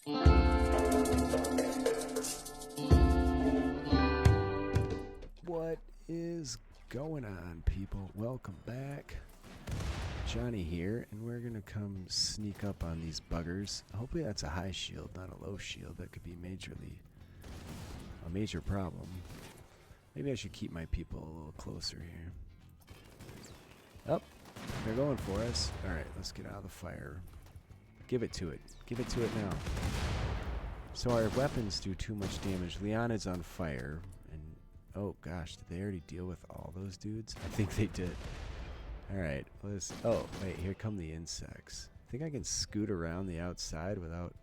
What is going on, people? Welcome back. Johnny here, and we're gonna come sneak up on these buggers. Hopefully that's a high shield, not a low shield. That could be a major problem. Maybe I should keep my people a little closer here. Oh, they're going for us. Alright, let's get out of the fire. Give it to it. Give it to it now. So our weapons do too much damage. Leonid's on fire. And oh gosh, did they already deal with all those dudes? I think they did. Alright, let's... Oh, wait, here come the insects. Think I can scoot around the outside without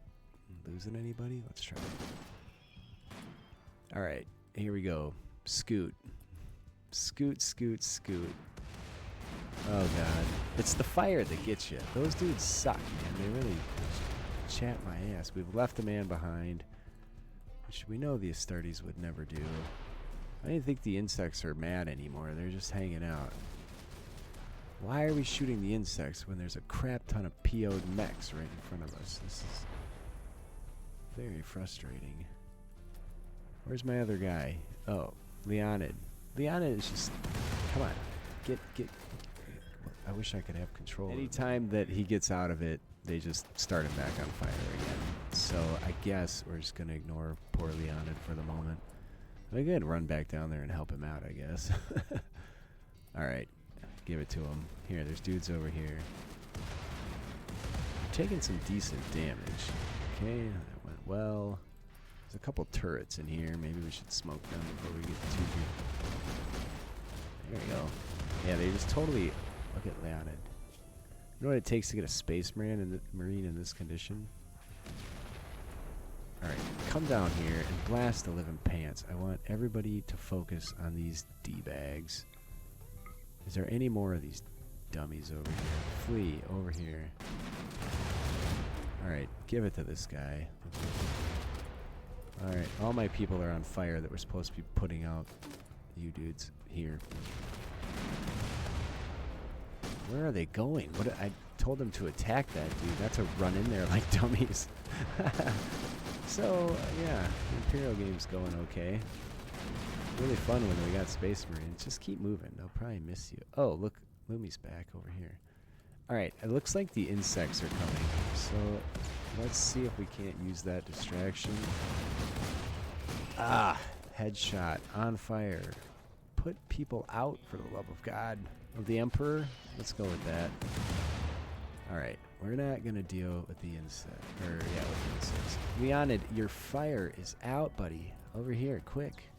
losing anybody? Let's try it. Alright, here we go. Scoot. Scoot, scoot, scoot. Oh god. It's the fire that gets you. Those dudes suck, man. They really chat my ass. We've left a man behind, which we know the Astartes would never do. I don't think the insects are mad anymore. They're just hanging out. Why are we shooting the insects when there's a crap ton of PO'd mechs right in front of us? This is very frustrating. Where's my other guy? Oh, Leonid. Leonid is just... Come on. Get... I wish I could have control. Anytime that he gets out of it, they just start him back on fire again. So I guess we're just going to ignore poor Leonid for the moment. We could run back down there and help him out, I guess. Alright. Give it to him. Here, there's dudes over here. We're taking some decent damage. Okay, that went well. There's a couple turrets in here. Maybe we should smoke them before we get too deep. There we go. Yeah, they just totally... Look at Leonid. You know what it takes to get a space marine in this condition? Alright, come down here and blast the living pants. I want everybody to focus on these D-bags. Is there any more of these dummies over here? Flee over here. Alright, give it to this guy. Alright, all my people are on fire that we're supposed to be putting out you dudes here. Where are they going? What? I told them to attack that dude, not to run in there like dummies. So, yeah, the Imperial game's going okay. Really fun when we got Space Marines. Just keep moving. They'll probably miss you. Oh, look. Lumi's back over here. Alright, it looks like the insects are coming. So, let's see if we can't use that distraction. Ah! Headshot. On fire. Put people out, for the love of God. Of the Emperor? Let's go with that. Alright, we're not going to deal with the insect. Or, yeah, with the insects. Leonid, your fire is out, buddy. Over here, quick.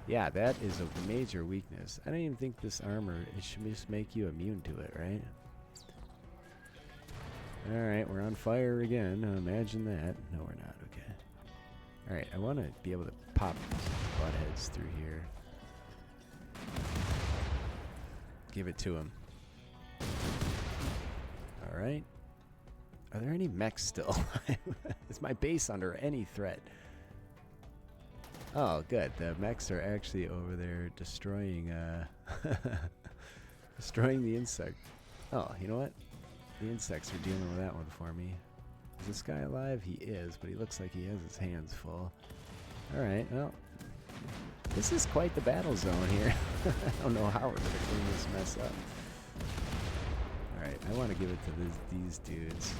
Yeah, that is a major weakness. I don't even think this armor, it should just make you immune to it, right? Alright, we're on fire again. Imagine that. No, we're not. Okay. Alright, I want to be able to pop butt heads through here. Give it to him. Alright. Are there any mechs still? Is my base under any threat? Oh, good. The mechs are actually over there destroying, destroying the insect. Oh, you know what? The insects are dealing with that one for me. Is this guy alive? He is, but he looks like he has his hands full. Alright, well, this is quite the battle zone here. I don't know how we're going to clean this mess up. Alright, I want to give it to these dudes.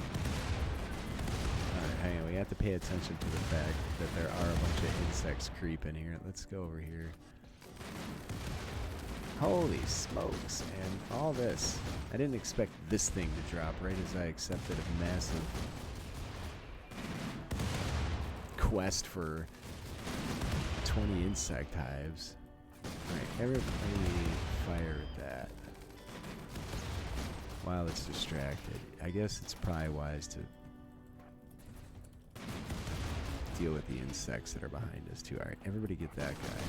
Alright, hang on. We have to pay attention to the fact that there are a bunch of insects creeping here. Let's go over here. Holy smokes, and all this. I didn't expect this thing to drop right as I accepted a massive quest for 20 insect hives. Alright, everybody fire at that while it's distracted. I guess it's probably wise to deal with the insects that are behind us too. Alright, everybody get that guy.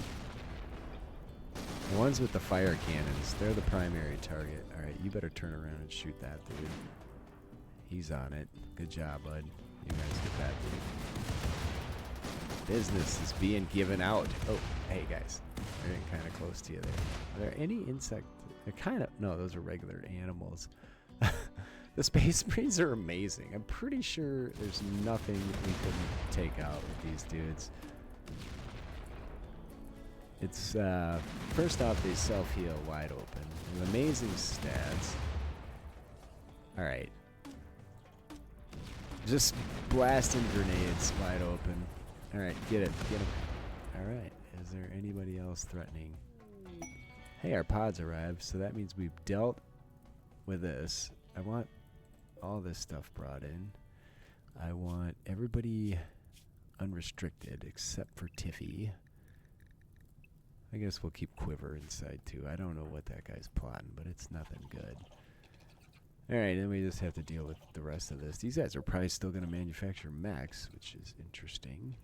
The ones with the fire cannons, they're the primary target. Alright, you better turn around and shoot that dude. He's on it. Good job, bud. You guys get that dude. Business is being given out. Oh, hey guys. They're getting kind of close to you there. Are there any insect? They're kind of... No, those are regular animals. The Space Marines are amazing. I'm pretty sure there's nothing we couldn't take out with these dudes. It's, first off, they self-heal wide open. They have amazing stats. Alright. Just blasting grenades wide open. Alright, get it. Get him. Alright. Is there anybody else threatening? Hey, our pods arrived, so that means we've dealt with this. I want all this stuff brought in. I want everybody unrestricted except for Tiffy. I guess we'll keep Quiver inside too. I don't know what that guy's plotting, but it's nothing good. Alright, then we just have to deal with the rest of this. These guys are probably still going to manufacture mechs, which is interesting.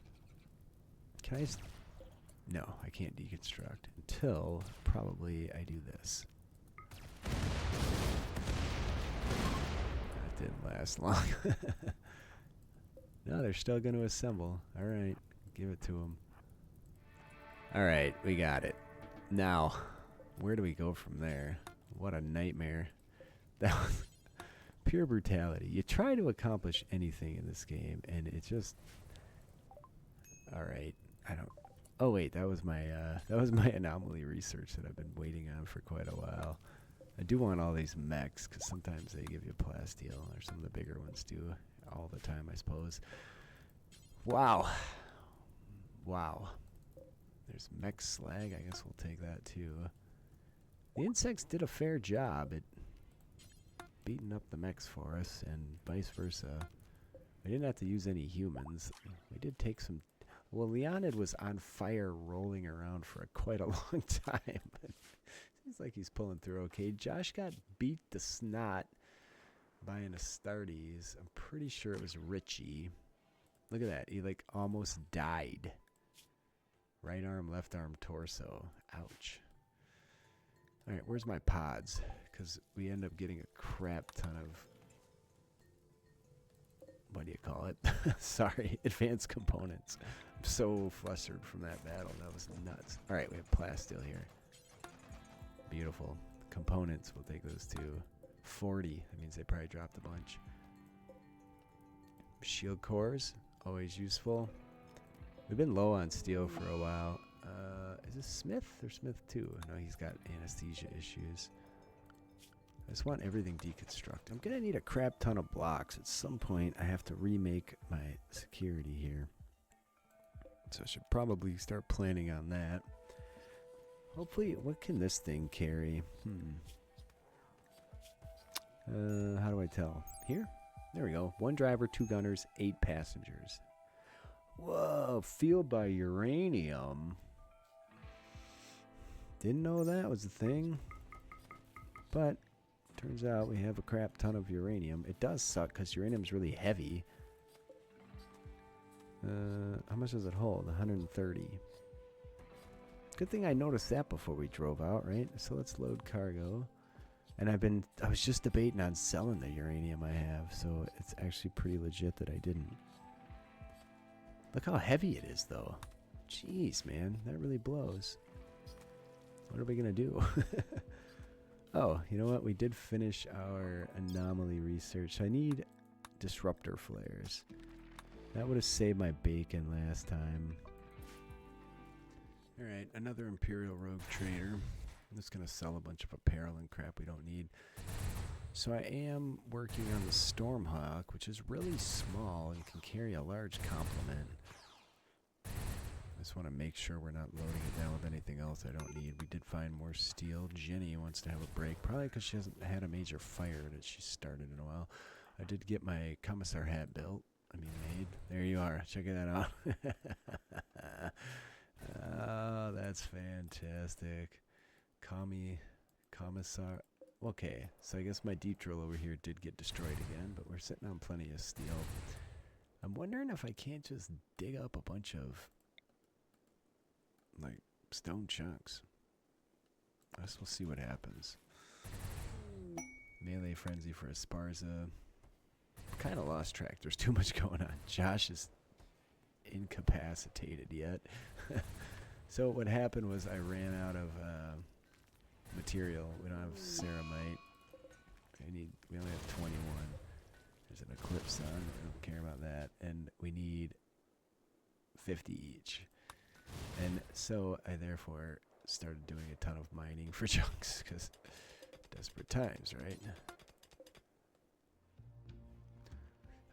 Can I no, I can't deconstruct until probably I do this. That didn't last long. No, they're still going to assemble. Alright, give it to them. Alright, we got it. Now, where do we go from there? What a nightmare. That was pure brutality. You try to accomplish anything in this game, and it just... Alright, I don't... Oh wait, that was my anomaly research that I've been waiting on for quite a while. I do want all these mechs, because sometimes they give you plasteel, or some of the bigger ones do all the time, I suppose. Wow. Wow. There's mech slag. I guess we'll take that too. The insects did a fair job at beating up the mechs for us, and vice versa. We didn't have to use any humans. We did take some... Well, Leonid was on fire rolling around for quite a long time. Seems like he's pulling through okay. Josh got beat to snot by an Astartes. I'm pretty sure it was Richie. Look at that. He like almost died. Right arm, left arm, torso. Ouch. Alright, where's my pods? Because we end up getting a crap ton of... What do you call it? Sorry, advanced components. I'm so flustered from that battle. That was nuts. Alright, we have plasteel here. Beautiful. Components, we'll take those too. 40. That means they probably dropped a bunch. Shield cores, always useful. We've been low on steel for a while. Is this Smith or Smith 2? No, he's got anesthesia issues. I just want everything deconstruct. I'm going to need a crap ton of blocks. At some point, I have to remake my security here. So I should probably start planning on that. Hopefully, what can this thing carry? How do I tell? Here? There we go. 1 driver, 2 gunners, 8 passengers. Whoa, fueled by uranium. Didn't know that was a thing. But, turns out we have a crap ton of uranium. It does suck because uranium's really heavy. How much does it hold? 130. Good thing I noticed that before we drove out, right? So let's load cargo. And I was just debating on selling the uranium I have, so it's actually pretty legit that I didn't. Look how heavy it is, though. Jeez, man, that really blows. What are we gonna do? Oh, you know what? We did finish our anomaly research. I need disruptor flares. That would have saved my bacon last time. Alright, another Imperial Rogue Trader. I'm just going to sell a bunch of apparel and crap we don't need. So I am working on the Stormhawk, which is really small and can carry a large complement. I just want to make sure we're not loading it down with anything else I don't need. We did find more steel. Jenny wants to have a break, probably because she hasn't had a major fire that she started in a while. I did get my Commissar hat built. Made. There you are. Check that out. Oh, that's fantastic. Commissar. Okay, so I guess my deep drill over here did get destroyed again, but we're sitting on plenty of steel. I'm wondering if I can't just dig up a bunch of like stone chunks. I guess we'll see what happens. Melee frenzy for Esparza. Kind of lost track. There's too much going on. Josh is incapacitated yet. So what happened was I ran out of material. We don't have ceramite. We only have 21. There's an eclipse on. I don't care about that. And we need 50 each. And so I therefore started doing a ton of mining for chunks because desperate times, right?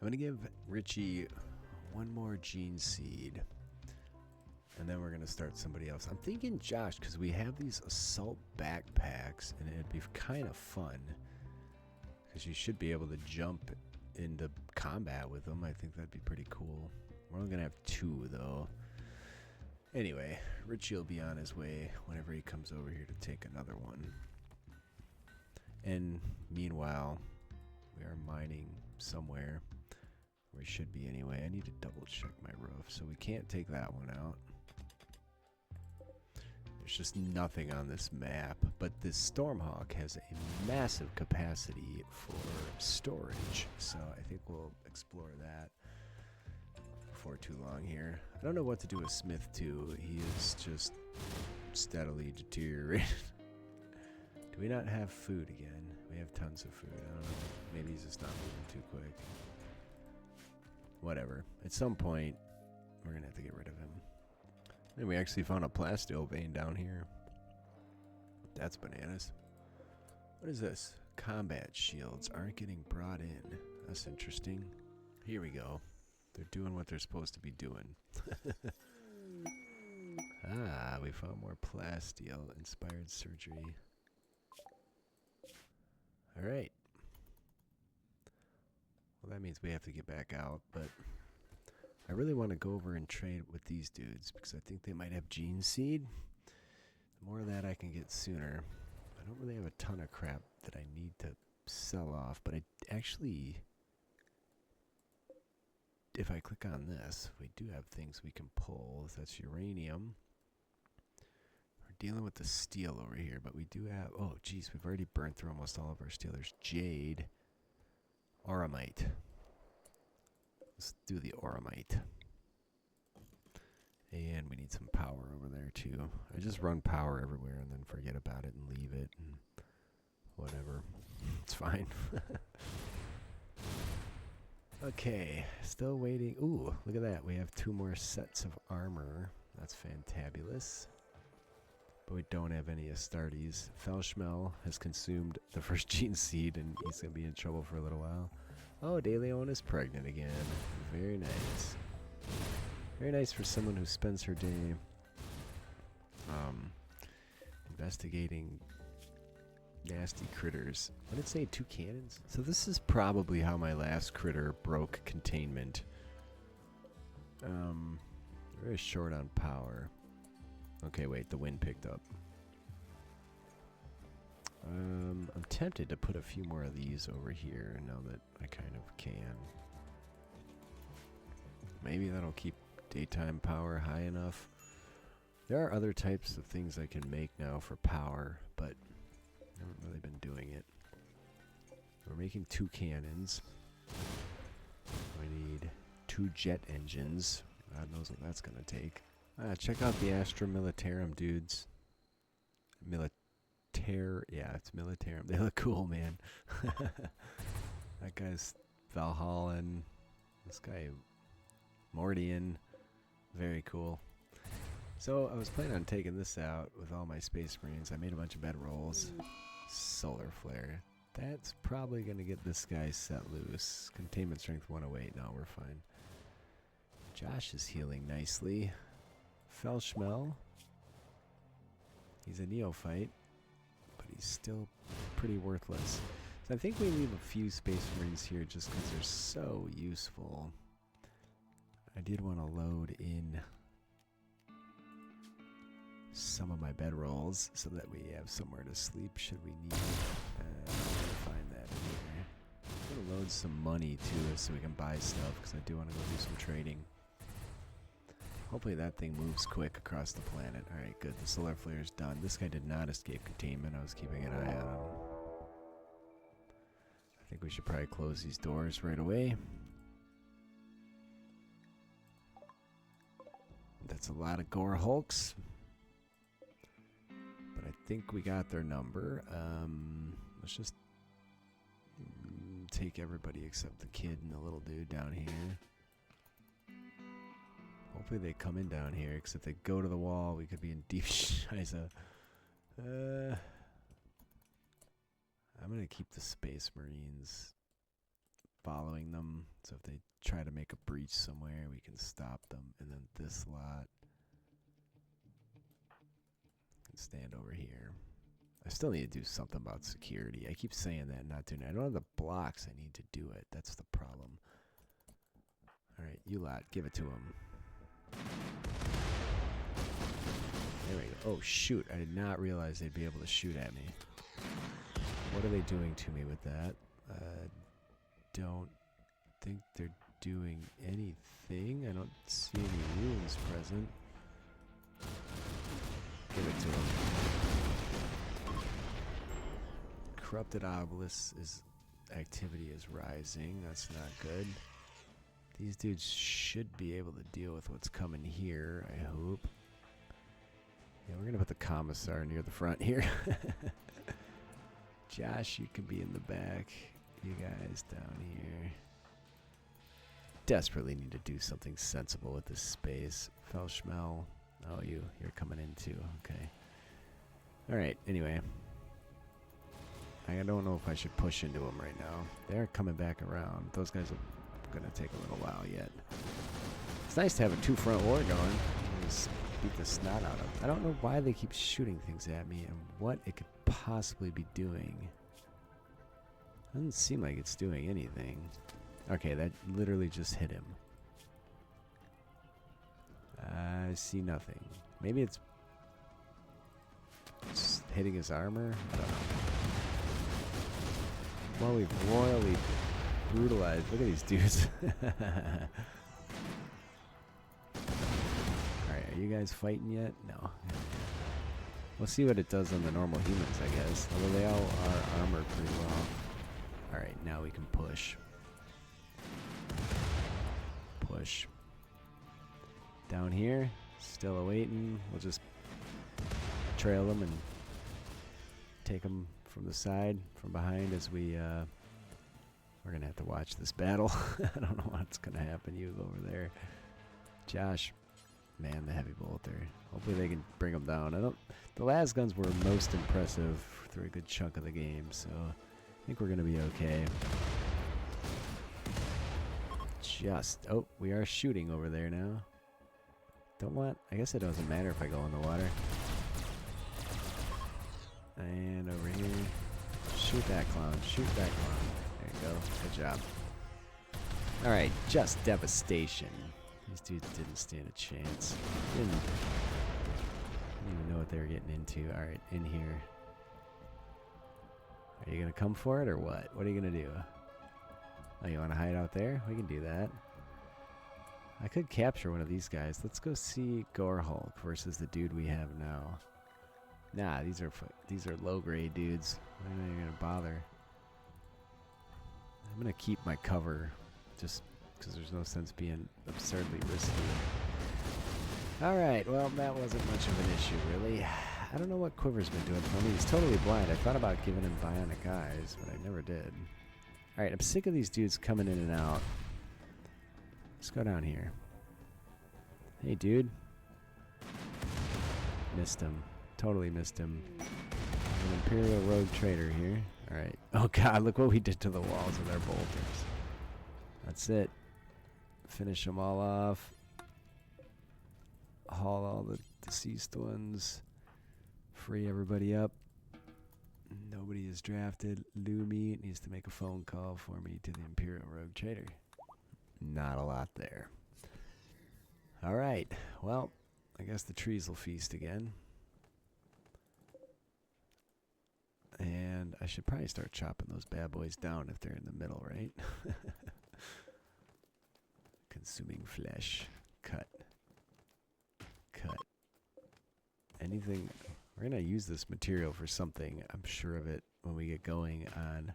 I'm going to give Richie one more gene seed. And then we're going to start somebody else. I'm thinking Josh, because we have these assault backpacks, and it'd be kind of fun. Because you should be able to jump into combat with them. I think that'd be pretty cool. We're only going to have 2, though. Anyway, Richie will be on his way whenever he comes over here to take another one. And meanwhile, we are mining somewhere. We should be anyway. I need to double check my roof. So we can't take that one out. There's just nothing on this map. But this Stormhawk has a massive capacity for storage. So I think we'll explore that before too long here. I don't know what to do with Smith 2. He is just steadily deteriorating. Do we not have food again? We have tons of food. I don't know. Maybe he's just not moving too quick. Whatever. At some point, we're going to have to get rid of him. And we actually found a plasteel vein down here. That's bananas. What is this? Combat shields aren't getting brought in. That's interesting. Here we go. They're doing what they're supposed to be doing. Ah, we found more plasteel inspired surgery. Alright. Well, that means we have to get back out, but I really want to go over and trade with these dudes because I think they might have gene seed. The more of that I can get sooner. I don't really have a ton of crap that I need to sell off, but I actually, if I click on this, we do have things we can pull. That's uranium. We're dealing with the steel over here, but we do have, oh geez, we've already burned through almost all of our steel. There's jade. Auramite. Let's do the auramite. And we need some power over there too. I just run power everywhere and then forget about it and leave it and whatever. It's fine. Okay, still waiting. Ooh, look at that. We have 2 more sets of armor. That's fantabulous. But we don't have any Astartes. Felshmel has consumed the first gene seed and he's going to be in trouble for a little while. Oh, DeLeon is pregnant again. Very nice. Very nice for someone who spends her day investigating nasty critters. What did it say? 2 cannons? So this is probably how my last critter broke containment. Very short on power. Okay, wait, the wind picked up. I'm tempted to put a few more of these over here now that I kind of can. Maybe that'll keep daytime power high enough. There are other types of things I can make now for power, but I haven't really been doing it. We're making 2 cannons. We need 2 jet engines. God knows what that's going to take. Check out the Astra Militarum dudes. Yeah, it's Militarum. They look cool, man. That guy's Valhallan. This guy, Mordian. Very cool. So I was planning on taking this out with all my Space Marines. I made a bunch of bedrolls. Solar Flare. That's probably going to get this guy set loose. Containment strength 108. No, we're fine. Josh is healing nicely. Felshmel. He's a neophyte, but he's still pretty worthless. So I think we leave a few Space Marines here just because they're so useful. I did want to load in some of my bedrolls so that we have somewhere to sleep should we need. Find that in here. I'm going to load some money to us so we can buy stuff because I do want to go do some trading. Hopefully that thing moves quick across the planet. Alright, good. The solar flare is done. This guy did not escape containment. I was keeping an eye on him. I think we should probably close these doors right away. That's a lot of Gore Hulks. But I think we got their number. Let's just take everybody except the kid and the little dude down here. Hopefully they come in down here, because if they go to the wall, we could be in deep shiza. I'm going to keep the Space Marines following them, so if they try to make a breach somewhere, we can stop them. And then this lot can stand over here. I still need to do something about security. I keep saying that and not doing it. I don't have the blocks I need to do it. That's the problem. Alright, you lot, give it to him. There we go. Oh, shoot. I did not realize they'd be able to shoot at me. What are they doing to me with that? Don't think they're doing anything. I don't see any rules present. Give it to them. Corrupted obelisk activity is rising. That's not good. These dudes should be able to deal with what's coming here, I hope. Yeah, we're gonna put the Commissar near the front here. Josh, you can be in the back. You guys down here. Desperately need to do something sensible with this space. Felschmel. Oh, you're coming in too. Okay. Alright, anyway. I don't know if I should push into them right now. They're coming back around. Those guys are going to take a little while yet. It's nice to have a two-front war going. Just beat the snot out of them. I don't know why they keep shooting things at me and what it could possibly be doing. Doesn't seem like it's doing anything. Okay, that literally just hit him. I see nothing. Maybe it's just hitting his armor? I don't know. Well, we've royally brutalized. Look at these dudes. Alright, are you guys fighting yet? No. We'll see what it does on the normal humans, I guess. Although they all are armored pretty well. Alright, now we can push. Push. Down here, still awaiting. We'll just trail them and take them from the side, from behind, as we're gonna have to watch this battle. I don't know what's gonna happen. You over there, Josh. Man, the heavy bolter. Hopefully they can bring them down. The las guns were most impressive through a good chunk of the game, so I think we're gonna be okay. Oh, we are shooting over there now. Don't want. I guess it doesn't matter if I go in the water. And over here. Shoot that clown. Shoot that clown. There you go. Good job. Alright, just devastation. These dudes didn't stand a chance. Didn't even know what they were getting into. Alright, in here. Are you going to come for it or what? What are you going to do? Oh, you want to hide out there? We can do that. I could capture one of these guys. Let's go see Gorehulk versus the dude we have now. Nah, these are low-grade dudes. Why am I even gonna bother? I'm gonna keep my cover, just because there's no sense being absurdly risky. All right, well, that wasn't much of an issue, really. I don't know what Quiver's been doing for me. He's totally blind. I thought about giving him bionic eyes, but I never did. All right, I'm sick of these dudes coming in and out. Let's go down here. Hey, dude. Missed him. Totally missed him. An Imperial rogue traitor here. Alright. Oh god, look what we did to the walls with our bolters. That's it. Finish them all off. Haul all the deceased ones. Free everybody up. Nobody is drafted. Lumi needs to make a phone call for me to the Imperial rogue traitor. Not a lot there. Alright. Well, I guess the trees will feast again. And I should probably start chopping those bad boys down if they're in the middle, right? Consuming flesh. Cut. Cut. Anything. We're going to use this material for something. I'm sure of it when we get going on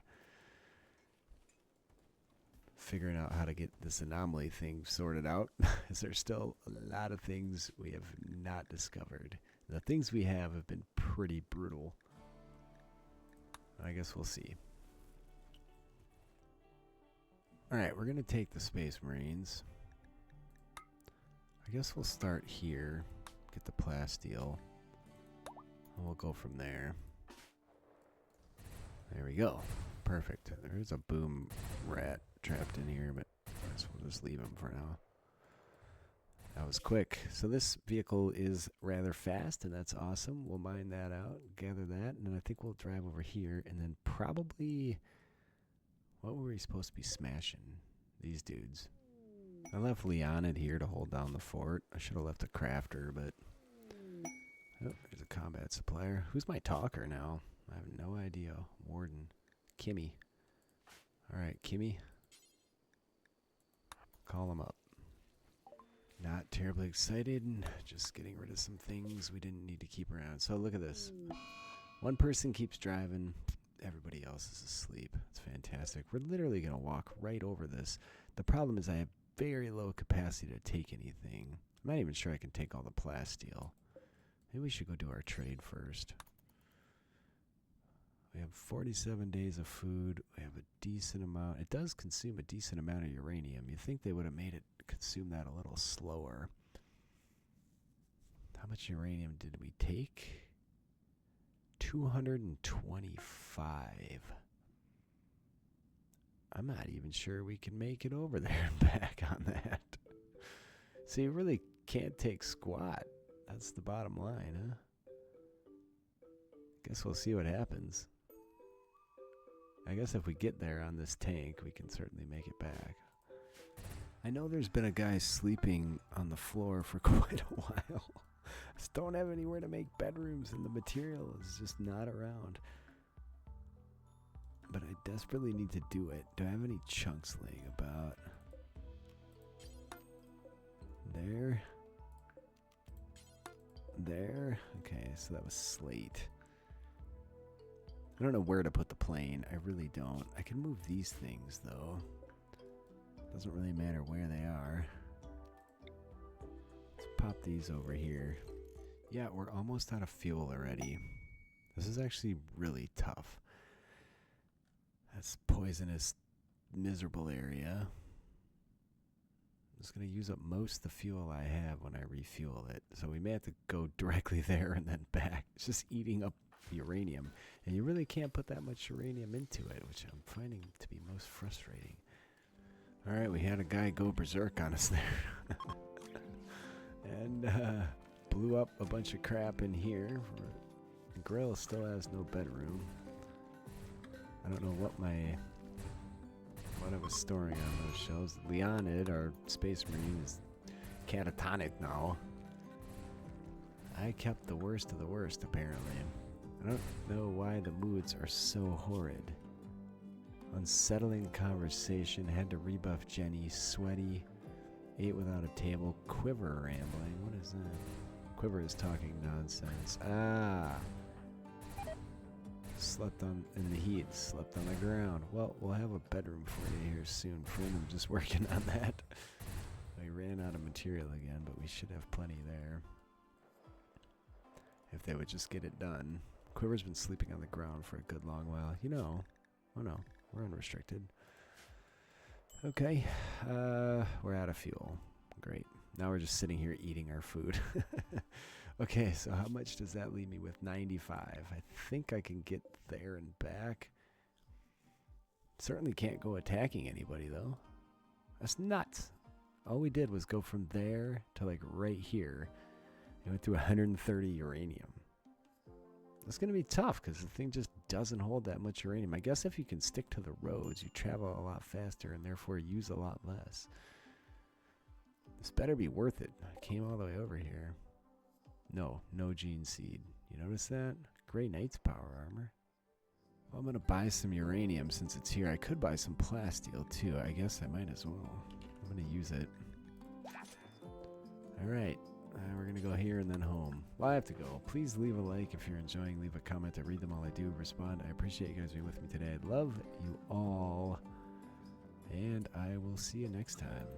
figuring out how to get this anomaly thing sorted out. Because there's still a lot of things we have not discovered. The things we have been pretty brutal. I guess we'll see. Alright, we're going to take the Space Marines. I guess we'll start here. Get the plasteel. And we'll go from there. There we go. Perfect. There's a boom rat trapped in here, but I guess we'll just leave him for now. That was quick. So this vehicle is rather fast, and that's awesome. We'll mine that out, gather that, and then I think we'll drive over here, and then probably... What were we supposed to be smashing? These dudes. I left Leonid here to hold down the fort. I should have left a crafter, but... Oh, there's a combat supplier. Who's my talker now? I have no idea. Warden. Kimmy. Alright, Kimmy. Call him up. Not terribly excited. Just getting rid of some things we didn't need to keep around. So look at this. One person keeps driving. Everybody else is asleep. It's fantastic. We're literally going to walk right over this. The problem is I have very low capacity to take anything. I'm not even sure I can take all the plasteel. Maybe we should go do our trade first. We have 47 days of food. We have a decent amount. It does consume a decent amount of uranium. You'd think they would have made it consume that a little slower. How much uranium did we take? 225. I'm not even sure we can make it over there and back on that. So you really can't take squat. That's the bottom line, huh? Guess we'll see what happens. I guess if we get there on this tank, we can certainly make it back. I know there's been a guy sleeping on the floor for quite a while. I just don't have anywhere to make bedrooms, and the material is just not around. But I desperately need to do it. Do I have any chunks laying about? There. There. Okay, so that was slate. I don't know where to put the plane. I really don't. I can move these things, though. Doesn't really matter where they are. Let's pop these over here. Yeah, we're almost out of fuel already. This is actually really tough. That's poisonous, miserable area. I'm just going to use up most of the fuel I have when I refuel it. So we may have to go directly there and then back. It's just eating up uranium. And you really can't put that much uranium into it, which I'm finding to be most frustrating. Alright, we had a guy go berserk on us there. And blew up a bunch of crap in here. The grill still has no bedroom. I don't know what I was storing on those shelves. Leonid, our space marine, is catatonic now. I kept the worst of the worst, apparently. I don't know why the moods are so horrid. Unsettling conversation, had to rebuff Jenny, sweaty, ate without a table, Quiver rambling. What is that? Quiver is talking nonsense. Ah! Slept in the heat, slept on the ground. Well, we'll have a bedroom for you here soon. Friend, I'm just working on that. We ran out of material again, but we should have plenty there. If they would just get it done. Quiver's been sleeping on the ground for a good long while. You know. Oh no, we're unrestricted. Okay, we're out of fuel. Great. Now we're just sitting here eating our food. Okay, so how much does that leave me with? 95. I think I can get there and back. Certainly can't go attacking anybody, though. That's nuts. All we did was go from there to, like, right here. And went through 130 uranium. It's going to be tough, because the thing just doesn't hold that much uranium. I guess if you can stick to the roads, you travel a lot faster and therefore use a lot less. This better be worth it. I came all the way over here. No gene seed. You notice that? Grey Knight's power armor. Well, I'm going to buy some uranium since it's here. I could buy some plasteel too. I guess I might as well. I'm going to use it. Alright. We're going to go here and then home. Well, I have to go. Please leave a like if you're enjoying. Leave a comment. I read them all. I do respond. I appreciate you guys being with me today. I love you all. And I will see you next time.